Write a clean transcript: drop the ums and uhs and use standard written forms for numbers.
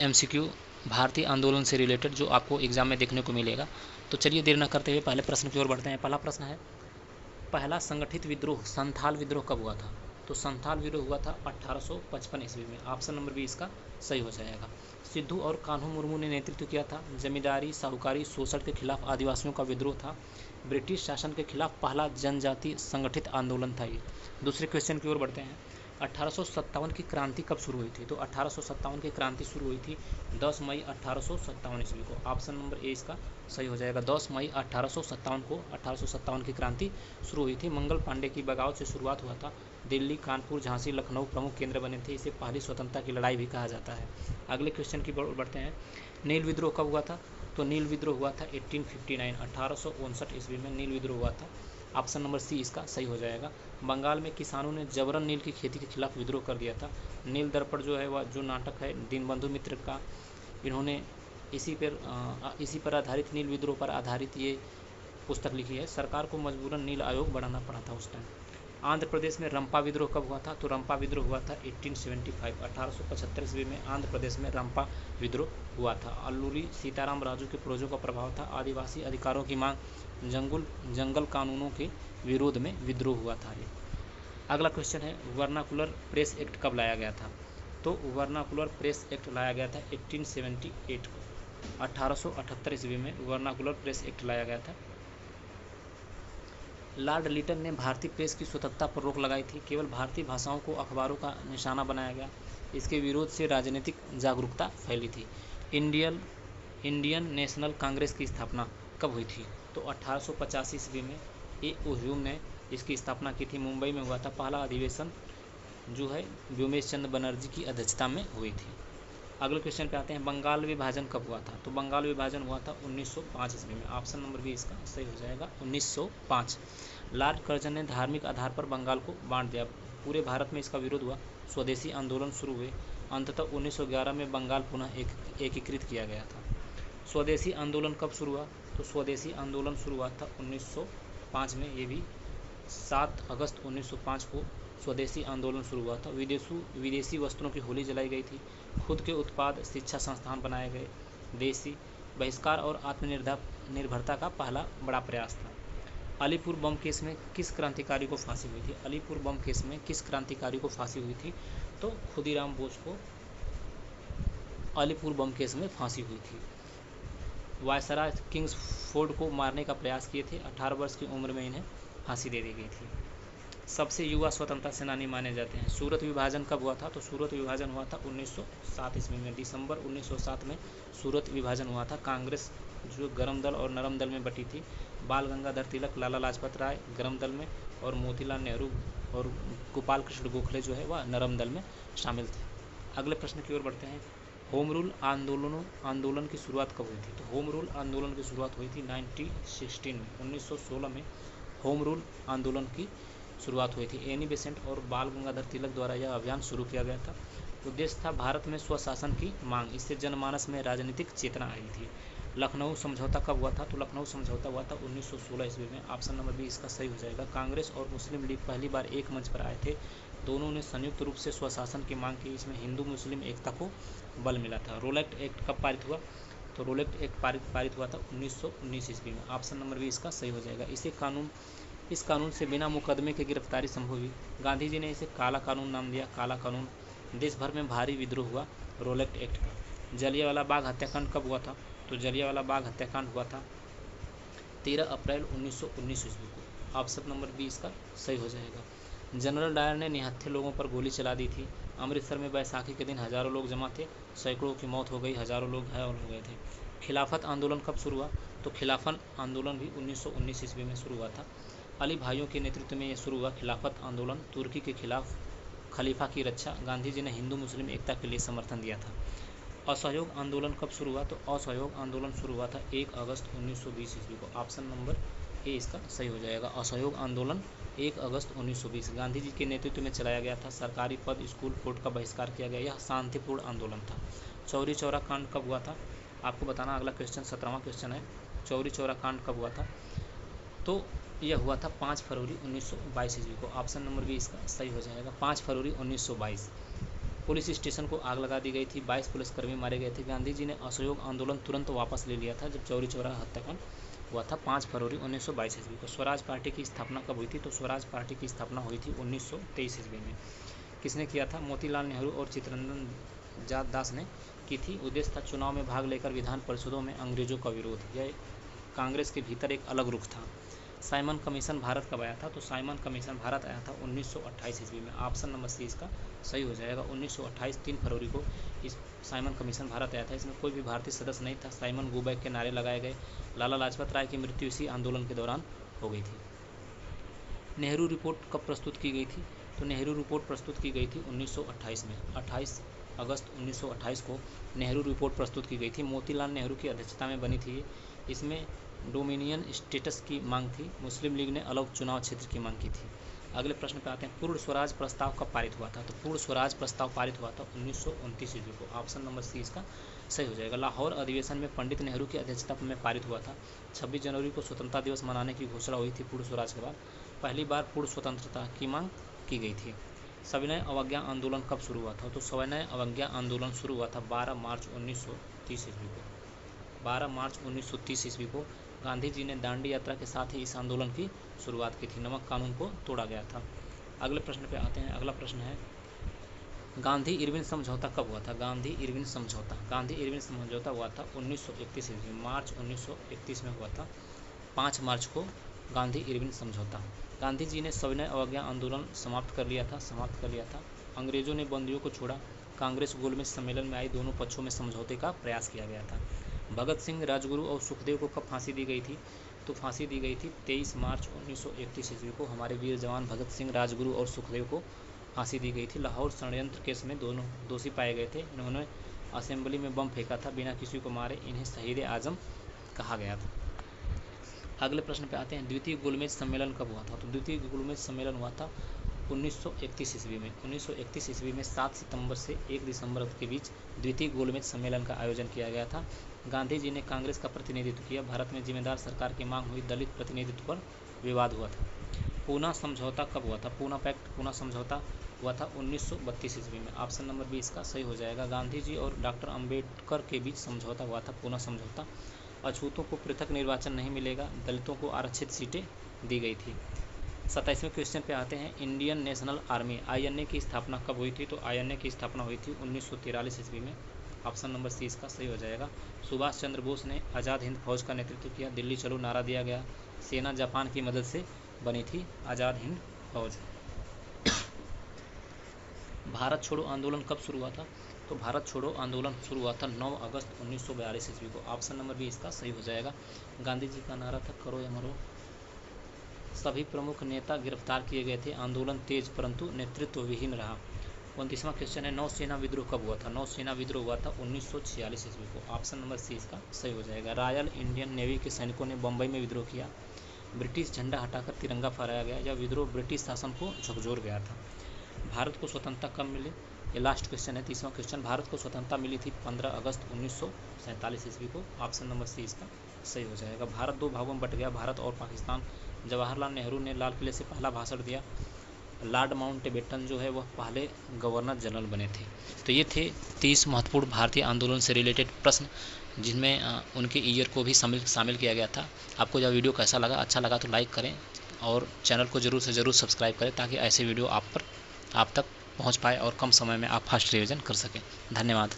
MCQ भारतीय आंदोलन से रिलेटेड जो आपको एग्जाम में देखने को मिलेगा। तो चलिए देर न करते हुए पहले प्रश्न की ओर बढ़ते हैं। पहला प्रश्न है, पहला संगठित विद्रोह संथाल विद्रोह कब हुआ था? तो संथाल विद्रोह हुआ था 1855 ईस्वी में। ऑप्शन नंबर बी इसका सही हो जाएगा। सिद्धू और कान्हू मुर्मू ने नेतृत्व किया था। जमींदारी साहूकारी शोषण के खिलाफ आदिवासियों का विद्रोह था। ब्रिटिश शासन के खिलाफ पहला जनजातीय संगठित आंदोलन था ये। दूसरे क्वेश्चन की ओर बढ़ते हैं। 1857 की क्रांति कब शुरू हुई थी? तो 1857 की क्रांति शुरू हुई थी 10 मई 1857 ईस्वी को। ऑप्शन नंबर ए इसका सही हो जाएगा। 10 मई 1857 को 1857 की क्रांति शुरू हुई थी। मंगल पांडे की बगावत से शुरुआत हुआ था। दिल्ली, कानपुर, झांसी, लखनऊ प्रमुख केंद्र बने थे। इसे पहली स्वतंत्रता की लड़ाई भी कहा जाता है। अगले क्वेश्चन की ओर बढ़ते हैं। नील विद्रोह कब हुआ था? तो नील विद्रोह हुआ था 1859 ईस्वी में नील विद्रोह हुआ था। ऑप्शन नंबर सी इसका सही हो जाएगा। बंगाल में किसानों ने जबरन नील की खेती के खिलाफ विद्रोह कर दिया था। नील दर्पण जो है वह जो नाटक है दीनबंधु मित्र का, इन्होंने इसी पर आधारित नील विद्रोह पर आधारित ये पुस्तक लिखी है। सरकार को मजबूरन नील आयोग बढ़ाना पड़ा था उस टाइम। आंध्र प्रदेश में रंपा विद्रोह कब हुआ था? तो रंपा विद्रोह हुआ था 1875 ईस्वी में आंध्र प्रदेश में रंपा विद्रोह हुआ था। अल्लूरी सीताराम राजू के पूर्वजों का प्रभाव था। आदिवासी अधिकारों की मांग, जंगल कानूनों के विरोध में विद्रोह हुआ था ये। अगला क्वेश्चन है, वर्नाकुलर प्रेस एक्ट कब लाया गया था? तो वर्नाकुलर प्रेस एक्ट लाया गया था 1878 को। 1878 ईस्वी में वर्नाकुलर प्रेस एक्ट लाया गया था। लॉर्ड लिटन ने भारतीय प्रेस की स्वतंत्रता पर रोक लगाई थी। केवल भारतीय भाषाओं को अखबारों का निशाना बनाया गया। इसके विरोध से राजनीतिक जागरूकता फैली थी। इंडियन नेशनल कांग्रेस की स्थापना कब हुई थी? तो 1885 ईस्वी में ए ओ ह्यूम ने इसकी स्थापना की थी। मुंबई में हुआ था। पहला अधिवेशन जो है व्योमेश चंद्र बनर्जी की अध्यक्षता में हुई थी। अगले क्वेश्चन पे आते हैं। बंगाल विभाजन कब हुआ था? तो बंगाल विभाजन हुआ था 1905 ईस्वी में। ऑप्शन नंबर बी इसका सही हो जाएगा, 1905। लॉर्ड कर्जन ने धार्मिक आधार पर बंगाल को बांट दिया। पूरे भारत में इसका विरोध हुआ। स्वदेशी आंदोलन शुरू हुए। अंततः 1911 में बंगाल पुनः एकीकृत किया गया था। स्वदेशी आंदोलन कब शुरू हुआ? तो स्वदेशी आंदोलन शुरू हुआ था 1905 में। ये भी 7 अगस्त 1905 को स्वदेशी आंदोलन शुरू हुआ था। विदेशी वस्त्रों की होली जलाई गई थी। खुद के उत्पाद शिक्षा संस्थान बनाए गए। देशी बहिष्कार और आत्मनिर्भरता का पहला बड़ा प्रयास था। अलीपुर बम केस में किस क्रांतिकारी को फांसी हुई थी? अलीपुर बम केस में किस क्रांतिकारी को फांसी हुई थी? तो खुदीराम बोस को अलीपुर बम केस में फांसी हुई थी। वायसराय किंग्सफोर्ड को मारने का प्रयास किए थे। 18 वर्ष की उम्र में इन्हें फांसी दे दी गई थी। सबसे युवा स्वतंत्रता सेनानी माने जाते हैं। सूरत विभाजन कब हुआ था? तो सूरत विभाजन हुआ था 1907 ईस्वी में। दिसंबर 1907 में सूरत विभाजन हुआ था। कांग्रेस जो गरम दल और नरम दल में बटी थी। बाल गंगाधर तिलक, लाला लाजपत राय गरम दल में और मोतीलाल नेहरू और गोपाल कृष्ण गोखले जो है वह नरम दल में शामिल थे। अगले प्रश्न की ओर बढ़ते हैं। होम रूल आंदोलन की शुरुआत कब हुई थी? तो होम रूल आंदोलन की शुरुआत हुई थी 1916 में होम रूल आंदोलन की शुरुआत हुई थी। एनी बेसेंट और बाल गंगाधर तिलक द्वारा यह अभियान शुरू किया गया था। उद्देश्य था भारत में स्वशासन की मांग। इससे जनमानस में राजनीतिक चेतना आई थी। लखनऊ समझौता कब हुआ था? तो लखनऊ समझौता हुआ था 1916 ईस्वी में। ऑप्शन नंबर बी इसका सही हो जाएगा। कांग्रेस और मुस्लिम लीग पहली बार एक मंच पर आए थे। दोनों ने संयुक्त रूप से स्वशासन की मांग की। इसमें हिंदू मुस्लिम एकता को बल मिला था। रोलेक्ट एक्ट कब पारित हुआ? तो रोलेक्ट एक्ट पारित हुआ था 1919 ईस्वी में। ऑप्शन नंबर बी इसका सही हो जाएगा। इस कानून से बिना मुकदमे के गिरफ्तारी संभव हुई। गांधी जी ने इसे काला कानून नाम दिया। काला कानून। देश भर में भारी विद्रोह हुआ रोलेक्ट एक्ट का। जलियांवाला बाग हत्याकांड कब हुआ था? तो जलियांवाला बाग हत्याकांड हुआ था 13 अप्रैल 1919 ईस्वी को। ऑप्शन नंबर बी इसका सही हो जाएगा। जनरल डायर ने निहत्थे लोगों पर गोली चला दी थी। अमृतसर में बैसाखी के दिन हजारों लोग जमा थे। सैकड़ों की मौत हो गई, हजारों लोग घायल हो गए थे। खिलाफत आंदोलन कब शुरू हुआ? तो खिलाफत आंदोलन भी 1919 ईस्वी में शुरू हुआ था। अली भाइयों के नेतृत्व में यह शुरू हुआ खिलाफत आंदोलन। तुर्की के खिलाफ खलीफा की रक्षा। गांधी जी ने हिंदू मुस्लिम एकता के लिए समर्थन दिया था। असहयोग आंदोलन कब शुरू हुआ? तो असहयोग आंदोलन शुरू हुआ था 1 अगस्त 1920 ईस्वी को। ऑप्शन नंबर ए इसका सही हो जाएगा। असहयोग आंदोलन 1 अगस्त 1920 गांधी जी के नेतृत्व में चलाया गया था। सरकारी पद, स्कूल, कोर्ट का बहिष्कार किया गया। यह शांतिपूर्ण आंदोलन था। चौरी चौरा कांड कब हुआ था? आपको बताना। अगला क्वेश्चन 17वां क्वेश्चन है। चौरी चौरा कांड कब हुआ था? तो यह हुआ था 5 फरवरी 1922 ईस्वी को। ऑप्शन नंबर बी इसका सही हो जाएगा। 5 फरवरी 1922। पुलिस स्टेशन को आग लगा दी गई थी, 22 पुलिसकर्मी मारे गए थे। गांधी जी ने असहयोग आंदोलन तुरंत वापस ले लिया था जब चौरी चौरा हत्याकांड हुआ था 5 फरवरी 1922 ईस्वी को। स्वराज पार्टी की स्थापना कब हुई थी? तो स्वराज पार्टी की स्थापना हुई थी 1923 ईस्वी में। किसने किया था? मोतीलाल नेहरू और चित्तरंजन दास ने की थी। उद्देश्य था चुनाव में भाग लेकर विधान परिषदों में अंग्रेजों का विरोध। यह कांग्रेस के भीतर एक अलग रुख था। साइमन कमीशन भारत कब आया था? तो साइमन कमीशन भारत आया था 1928 ईस्वी में। ऑप्शन नंबर सी इसका सही हो जाएगा। 1928 3 फरवरी को इस साइमन कमीशन भारत आया था। इसमें कोई भी भारतीय सदस्य नहीं था। साइमन गो बैक के नारे लगाए गए। लाला लाजपत राय की मृत्यु इसी आंदोलन के दौरान हो गई थी। नेहरू रिपोर्ट कब प्रस्तुत की गई थी? तो नेहरू रिपोर्ट प्रस्तुत की गई थी 1928 में। 28 अगस्त 1928 को नेहरू रिपोर्ट प्रस्तुत की गई थी। मोतीलाल नेहरू की अध्यक्षता में बनी थी। इसमें डोमिनियन स्टेटस की मांग थी। मुस्लिम लीग ने अलग चुनाव क्षेत्र की मांग की थी। अगले प्रश्न पे आते हैं, पूर्ण स्वराज प्रस्ताव कब पारित हुआ था? तो पूर्ण स्वराज प्रस्ताव पारित हुआ था 1929 ईस्वी को। ऑप्शन नंबर सी इसका सही हो जाएगा। लाहौर अधिवेशन में पंडित नेहरू की अध्यक्षता में पारित हुआ था। 26 जनवरी को स्वतंत्रता दिवस मनाने की घोषणा हुई थी। पूर्ण स्वराज के बाद पहली बार पूर्ण स्वतंत्रता की मांग की गई थी। सविनय अवज्ञा आंदोलन कब शुरू हुआ था? तो सविनय अवज्ञा आंदोलन शुरू हुआ था 12 मार्च 1930 ईस्वी को। 12 मार्च 1930 ईस्वी को गांधी जी ने दांडी यात्रा के साथ ही इस आंदोलन की शुरुआत की थी। नमक कानून को तोड़ा गया था। अगले प्रश्न पे आते हैं। अगला प्रश्न है, गांधी इरविन समझौता कब हुआ था? गांधी इरविन समझौता हुआ था 1931 ईस्वी, मार्च 1931 में हुआ था। 5 मार्च को गांधी इरविन समझौता। गांधी जी ने सविनय अवज्ञा आंदोलन समाप्त कर लिया था। अंग्रेजों ने बंदियों को छोड़ा। कांग्रेस गोलमेज सम्मेलन में आई दोनों पक्षों में समझौते का प्रयास किया गया था। भगत सिंह, राजगुरु और सुखदेव को कब फांसी दी गई थी? तो फांसी दी गई थी 23 मार्च 1931 ईस्वी को। हमारे वीर जवान भगत सिंह, राजगुरु और सुखदेव को फांसी दी गई थी। लाहौर षड्यंत्र केस में दोनों दोषी पाए गए थे। इन्होंने असेंबली में बम फेंका था बिना किसी को मारे। इन्हें शहीद आजम कहा गया था। अगले प्रश्न पे आते हैं, द्वितीय गोलमेज सम्मेलन कब हुआ था? तो द्वितीय गोलमेज सम्मेलन हुआ था 1931 ईस्वी में। 1931 ईस्वी में 7 सितंबर से 1 दिसंबर के बीच द्वितीय गोलमेज सम्मेलन का आयोजन किया गया था। गांधी जी ने कांग्रेस का प्रतिनिधित्व किया। भारत में जिम्मेदार सरकार की मांग हुई। दलित प्रतिनिधित्व पर विवाद हुआ था। पूना समझौता कब हुआ था? पूना पैक्ट, पूना समझौता हुआ था 1932 ईस्वी में। ऑप्शन नंबर बी इसका सही हो जाएगा। गांधी जी और डॉक्टर अंबेडकर के बीच समझौता हुआ था, पूना समझौता। अछूतों को पृथक निर्वाचन नहीं मिलेगा। दलितों को आरक्षित सीटें दी गई थी। 27वें क्वेश्चन पे आते हैं, इंडियन नेशनल आर्मी INA की स्थापना कब हुई थी? तो INA की स्थापना हुई थी 1943 ईस्वी में। ऑप्शन नंबर सी इसका सही हो जाएगा। सुभाष चंद्र बोस ने आज़ाद हिंद फौज का नेतृत्व किया। दिल्ली चलो नारा दिया गया। सेना जापान की मदद से बनी थी आज़ाद हिंद फौज। भारत छोड़ो आंदोलन कब शुरू हुआ था? तो भारत छोड़ो आंदोलन शुरू हुआ था 9 अगस्त 1942 ईस्वी को। ऑप्शन नंबर बी इसका सही हो जाएगा। गांधी जी का नारा था करो या मरो। सभी प्रमुख नेता गिरफ्तार किए गए थे। आंदोलन तेज परंतु नेतृत्व विहीन रहा। 29वां क्वेश्चन है, नौसेना विद्रोह कब हुआ था? नौसेना विद्रोह हुआ था 1946 ईस्वी को। ऑप्शन नंबर सी इसका सही हो जाएगा। रॉयल इंडियन नेवी के सैनिकों ने बम्बई में विद्रोह किया। ब्रिटिश झंडा हटाकर तिरंगा फहराया गया। यह विद्रोह ब्रिटिश शासन को झकझोर गया था। भारत को स्वतंत्रता कब मिली? ये लास्ट क्वेश्चन है, 30वां क्वेश्चन। भारत को स्वतंत्रता मिली थी 15 अगस्त 1947 ईस्वी को। ऑप्शन नंबर सी इसका सही हो जाएगा। भारत 2 भागों में बट गया, भारत और पाकिस्तान। जवाहरलाल नेहरू ने लाल किले से पहला भाषण दिया। लॉर्ड माउंटबेटन जो है वह पहले गवर्नर जनरल बने थे। तो ये थे 30 महत्वपूर्ण भारतीय आंदोलन से रिलेटेड प्रश्न, जिनमें उनके ईयर को भी शामिल किया गया था। आपको यह वीडियो कैसा लगा? अच्छा लगा तो लाइक करें और चैनल को ज़रूर से ज़रूर सब्सक्राइब करें, ताकि ऐसे वीडियो आप तक पहुंच पाए और कम समय में आप फास्ट रिवीजन कर सकें। धन्यवाद।